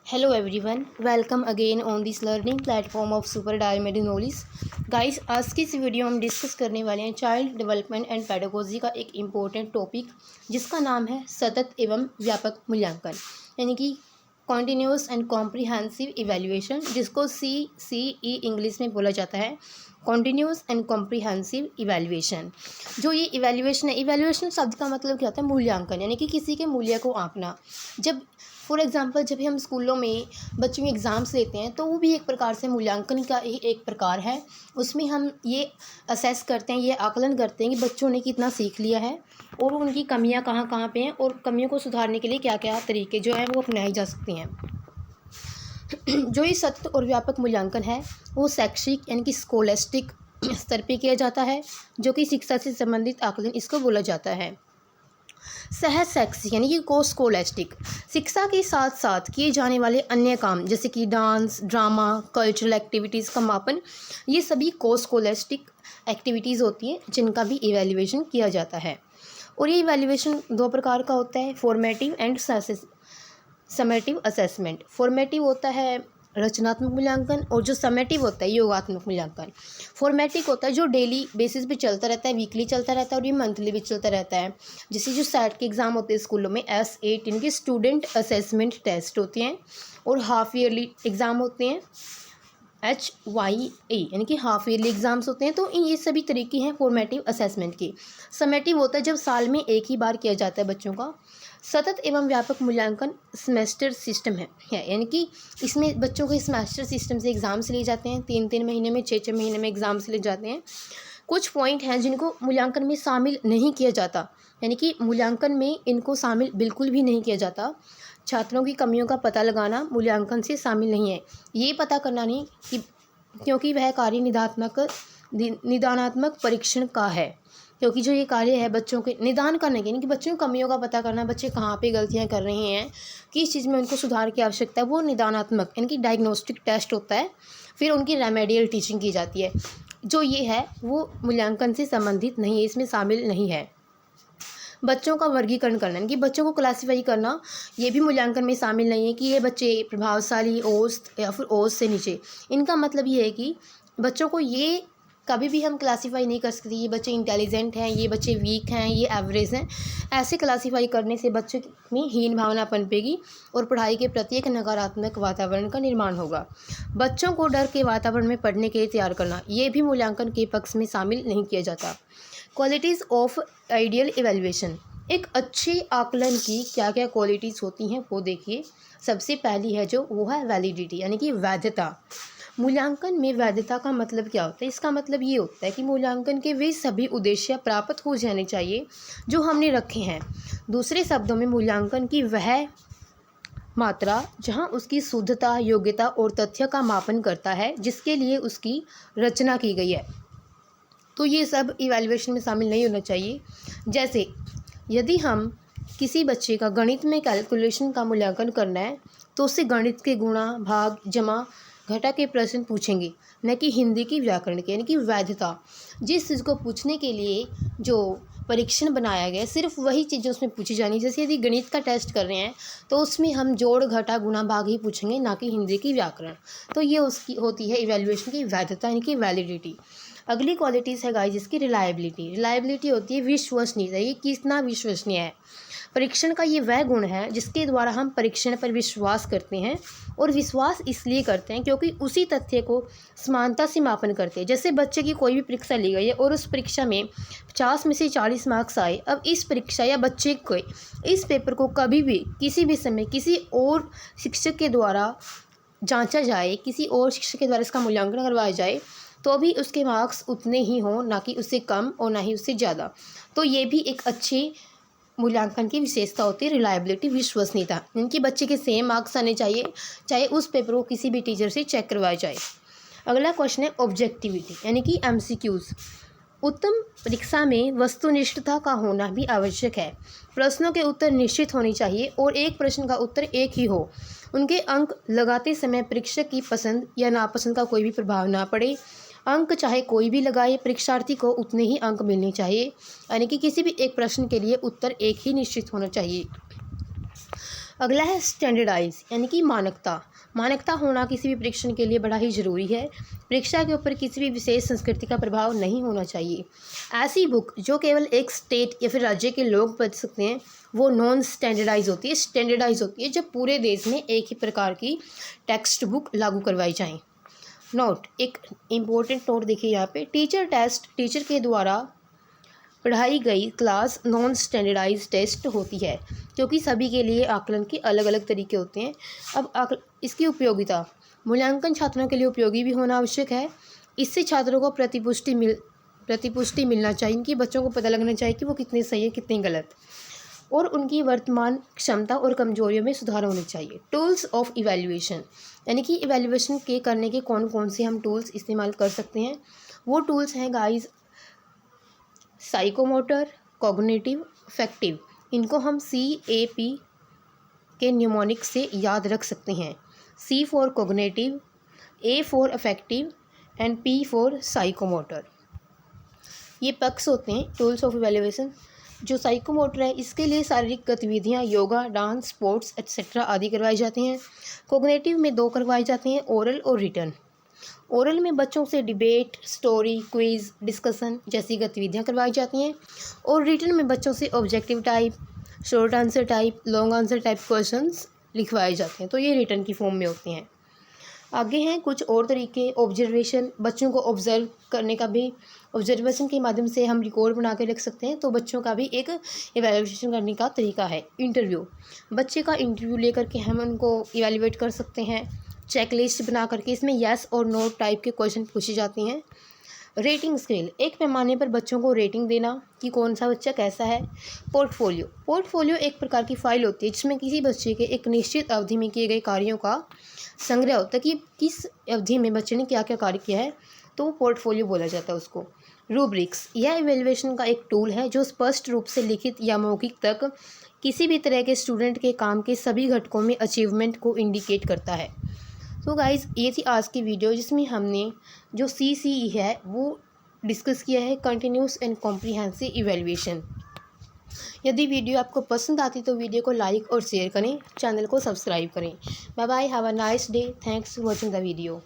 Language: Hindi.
Hello everyone, welcome again on this learning platform of Super Diamond Knowledge. Guys, आज की इस वीडियो में हम डिस्कस करने वाले हैं चाइल्ड डेवलपमेंट एंड पेडागोजी का एक इम्पोर्टेंट टॉपिक जिसका नाम है सतत एवं व्यापक मूल्यांकन, यानी कि कॉन्टीन्यूअस एंड कॉम्प्रिहेंसिव इवैल्यूएशन, जिसको CCE इंग्लिश में बोला जाता है, कॉन्टीन्यूअस एंड कॉम्प्रिहेंसिव इवैल्यूएशन। जो ये इवैल्यूएशन है, इवैल्यूएशन शब्द का मतलब क्या होता है? मूल्यांकन, यानी कि किसी के मूल्य को आंकना। जब फॉर एग्जांपल जब हम स्कूलों में बच्चों के एग्ज़ाम्स लेते हैं तो वो भी एक प्रकार से मूल्यांकन का ही एक प्रकार है। उसमें हम ये असेस करते हैं, ये आकलन करते हैं कि बच्चों ने कितना सीख लिया है और उनकी कमियां कहाँ कहाँ पे हैं और कमियों को सुधारने के लिए क्या क्या तरीके जो हैं वो अपनाई जा सकती हैं। जो ये सतत और व्यापक मूल्यांकन है वो शैक्षिक यानी कि स्कोलेस्टिक स्तर पे किया जाता है, जो कि शिक्षा से संबंधित आकलन इसको बोला जाता है। सहज शैक्षिक यानी कि को स्कोलेस्टिक, शिक्षा के साथ साथ किए जाने वाले अन्य काम जैसे कि डांस, ड्रामा, कल्चरल एक्टिविटीज़ का मापन, ये सभी को स्कोलेस्टिक एक्टिविटीज़ होती हैं जिनका भी इवैल्यूएशन किया जाता है। और ये इवैल्यूएशन दो प्रकार का होता है, formative and summative assessment. Formative होता है रचनात्मक मूल्यांकन और जो समेटिव होता है योगात्मक मूल्यांकन। फॉर्मेटिव होता है जो डेली बेसिस पे चलता रहता है, वीकली चलता रहता है और ये मंथली भी चलता रहता है। जैसे जो सेट के एग्ज़ाम होते हैं स्कूलों में, S8 इनके स्टूडेंट असेसमेंट टेस्ट होते हैं और हाफ ईयरली एग्ज़ाम होते हैं, HYA यानी कि हाफ ईयरली एग्ज़ाम्स होते हैं। तो ये सभी तरीके हैं फॉर्मेटिव असेसमेंट के। समेटिव होता है जब साल में एक ही बार किया जाता है बच्चों का। सतत एवं व्यापक मूल्यांकन सेमेस्टर सिस्टम है, यानी कि इसमें बच्चों के सेमेस्टर सिस्टम से एग्ज़ाम्स लिए जाते हैं, 3-3 महीने में, 6-6 महीने में एग्ज़ाम्स लिए जाते हैं। कुछ पॉइंट हैं जिनको मूल्यांकन में शामिल नहीं किया जाता, यानी कि मूल्यांकन में इनको शामिल बिल्कुल भी नहीं किया जाता। छात्रों की कमियों का पता लगाना मूल्यांकन से शामिल नहीं है। ये पता करना नहीं कि क्योंकि वह कार्य निदानात्मक परीक्षण का है, क्योंकि जो ये कार्य है बच्चों के निदान करने के, यानी कि बच्चों की कमियों का पता करना, बच्चे कहाँ पे गलतियाँ कर रहे हैं, किस चीज़ में उनको सुधार की आवश्यकता है, वो निदानात्मक यानी कि डायग्नोस्टिक टेस्ट होता है। फिर उनकी रेमेडियल टीचिंग की जाती है। जो ये है वो मूल्यांकन से संबंधित नहीं है, इसमें शामिल नहीं है। बच्चों का वर्गीकरण करना, यानी कि बच्चों को क्लासीफाई करना, ये भी मूल्यांकन में शामिल नहीं है कि ये बच्चे प्रभावशाली, औसत या फिर औसत से नीचे। इनका मतलब ये है कि बच्चों को ये कभी भी हम क्लासीफाई नहीं कर सकते, ये बच्चे इंटेलिजेंट हैं, ये बच्चे वीक हैं, ये एवरेज हैं। ऐसे क्लासीफाई करने से बच्चों में हीन भावना पनपेगी और पढ़ाई के प्रति एक नकारात्मक वातावरण का निर्माण होगा। बच्चों को डर के वातावरण में पढ़ने के लिए तैयार करना, ये भी मूल्यांकन के पक्ष में शामिल नहीं किया जाता। क्वालिटीज़ ऑफ आइडियल इवैल्यूएशन, एक अच्छे आकलन की क्या क्या क्वालिटीज़ होती हैं वो देखिए। सबसे पहली है जो वो है वैलिडिटी, यानी कि वैधता। मूल्यांकन में वैधता का मतलब क्या होता है? इसका मतलब ये होता है कि मूल्यांकन के वे सभी उद्देश्य प्राप्त हो जाने चाहिए जो हमने रखे हैं। दूसरे शब्दों में मूल्यांकन की वह मात्रा जहां उसकी शुद्धता, योग्यता और तथ्य का मापन करता है जिसके लिए उसकी रचना की गई है। तो ये सब इवैल्यूएशन में शामिल नहीं होना चाहिए। जैसे यदि हम किसी बच्चे का गणित में कैलकुलेशन का मूल्यांकन करना है तो उससे गणित के गुणा, भाग, जमा, घटा के प्रश्न पूछेंगे, न कि हिंदी की व्याकरण के, यानी कि वैधता। जिस चीज़ को पूछने के लिए जो परीक्षण बनाया गया सिर्फ वही चीज़ें उसमें पूछी जानी। जैसे यदि गणित का टेस्ट कर रहे हैं तो उसमें हम जोड़, घटा, गुणा, भाग ही पूछेंगे, ना कि हिंदी की व्याकरण। तो ये उसकी होती है इवैल्यूएशन की वैधता, यानी कि वैलिडिटी। अगली क्वालिटीज़ है गाइस इसकी रिलायबिलिटी। रिलायबिलिटी होती है विश्वसनीयता, ये कितना विश्वसनीय है। परीक्षण का ये वह गुण है जिसके द्वारा हम परीक्षण पर विश्वास करते हैं, और विश्वास इसलिए करते हैं क्योंकि उसी तथ्य को समानता से मापन करते हैं। जैसे बच्चे की कोई भी परीक्षा ली गई है और उस परीक्षा में 50 में से 40 मार्क्स आए। अब इस परीक्षा या बच्चे को इस पेपर को कभी भी किसी भी समय किसी और शिक्षक के द्वारा जांचा जाए, किसी और शिक्षक के द्वारा इसका मूल्यांकन करवाया जाए, तो भी उसके मार्क्स उतने ही हों, ना कि उससे कम और ना ही उससे ज़्यादा। तो ये भी एक अच्छी मूल्यांकन की विशेषता होती है, रिलायबिलिटी, विश्वसनीयता। इनकी बच्चे के सेम मार्क्स आने चाहिए, चाहे उस पेपर को किसी भी टीचर से चेक करवाया जाए। अगला क्वेश्चन है ऑब्जेक्टिविटी, यानी कि MCQs। उत्तम परीक्षा में वस्तुनिष्ठता का होना भी आवश्यक है। प्रश्नों के उत्तर निश्चित होने चाहिए और एक प्रश्न का उत्तर एक ही हो। उनके अंक लगाते समय परीक्षक की पसंद या नापसंद का कोई भी प्रभाव ना पड़े। अंक चाहे कोई भी लगाए, परीक्षार्थी को उतने ही अंक मिलने चाहिए, यानी कि किसी भी एक प्रश्न के लिए उत्तर एक ही निश्चित होना चाहिए। अगला है स्टैंडर्डाइज यानी कि मानकता। मानकता होना किसी भी परीक्षण के लिए बड़ा ही ज़रूरी है। परीक्षा के ऊपर किसी भी विशेष संस्कृति का प्रभाव नहीं होना चाहिए। ऐसी बुक जो केवल एक स्टेट या फिर राज्य के लोग पढ़ सकते हैं वो नॉन स्टैंडर्डाइज होती है। स्टैंडर्डाइज होती है जब पूरे देश में एक ही प्रकार की टेक्स्ट बुक लागू करवाई जाए। नोट, एक इम्पोर्टेंट नोट देखिए यहाँ पे, टीचर टेस्ट टीचर के द्वारा पढ़ाई गई क्लास नॉन स्टैंडर्डाइज टेस्ट होती है क्योंकि सभी के लिए आकलन के अलग अलग तरीके होते हैं। अब इसकी उपयोगिता, मूल्यांकन छात्रों के लिए उपयोगी भी होना आवश्यक है। इससे छात्रों को प्रतिपुष्टि मिलना चाहिए कि बच्चों को पता लगना चाहिए कि वो कितने सही है कितने गलत, और उनकी वर्तमान क्षमता और कमजोरियों में सुधार होने चाहिए। टूल्स ऑफ इवैल्यूएशन यानी कि इवैल्यूएशन के करने के कौन कौन से हम टूल्स इस्तेमाल कर सकते हैं। वो टूल्स हैं गाइस, साइकोमोटर, कॉग्निटिव, अफेक्टिव। इनको हम CAP के न्यूमोनिक से याद रख सकते हैं। C for cognitive, A for affective and P for psychomotor. ये पक्ष होते हैं टूल्स ऑफ इवैल्यूएशन। जो साइकोमोटर है इसके लिए शारीरिक गतिविधियाँ, योगा, डांस, स्पोर्ट्स एक्सेट्रा आदि करवाई जाती हैं। कॉग्निटिव में 2 करवाई जाती हैं, ओरल और रिटन। ओरल में बच्चों से डिबेट, स्टोरी, क्विज, डिस्कशन जैसी गतिविधियां करवाई जाती हैं, और रिटन में बच्चों से objective type, short answer type, long answer type questions लिखवाए जाते हैं। तो ये रिटन की फॉर्म में होते हैं। आगे हैं कुछ और तरीके। ऑब्जर्वेशन, बच्चों को ऑब्जर्व करने का भी, ऑब्जर्वेशन के माध्यम से हम रिकॉर्ड बना के रख सकते हैं, तो बच्चों का भी एक इवैल्यूएशन करने का तरीका है। इंटरव्यू, बच्चे का इंटरव्यू लेकर के हम उनको इवैल्यूएट कर सकते हैं। चेकलिस्ट बना करके इसमें येस और नो टाइप के क्वेश्चन पूछे जाते हैं। रेटिंग स्केल, एक पैमाने पर बच्चों को रेटिंग देना कि कौन सा बच्चा कैसा है। पोर्टफोलियो एक प्रकार की फाइल होती है जिसमें किसी बच्चे के एक निश्चित अवधि में किए गए कार्यों का संग्रह होता है कि किस अवधि में बच्चे ने क्या क्या कार्य किया है, तो वो पोर्टफोलियो बोला जाता है उसको। रूब्रिक्स, यह इवैल्यूएशन का एक टूल है जो स्पष्ट रूप से लिखित या मौखिक तक किसी भी तरह के स्टूडेंट के काम के सभी घटकों में अचीवमेंट को इंडिकेट करता है। तो गाइज़, ये थी आज की वीडियो जिसमें हमने जो CCE है वो डिस्कस किया है, कंटिन्यूस एंड कॉम्प्रिहेंसिव इवैल्यूएशन। यदि वीडियो आपको पसंद आती तो वीडियो को लाइक और शेयर करें, चैनल को सब्सक्राइब करें। Bye bye, have a nice day, thanks for watching the video.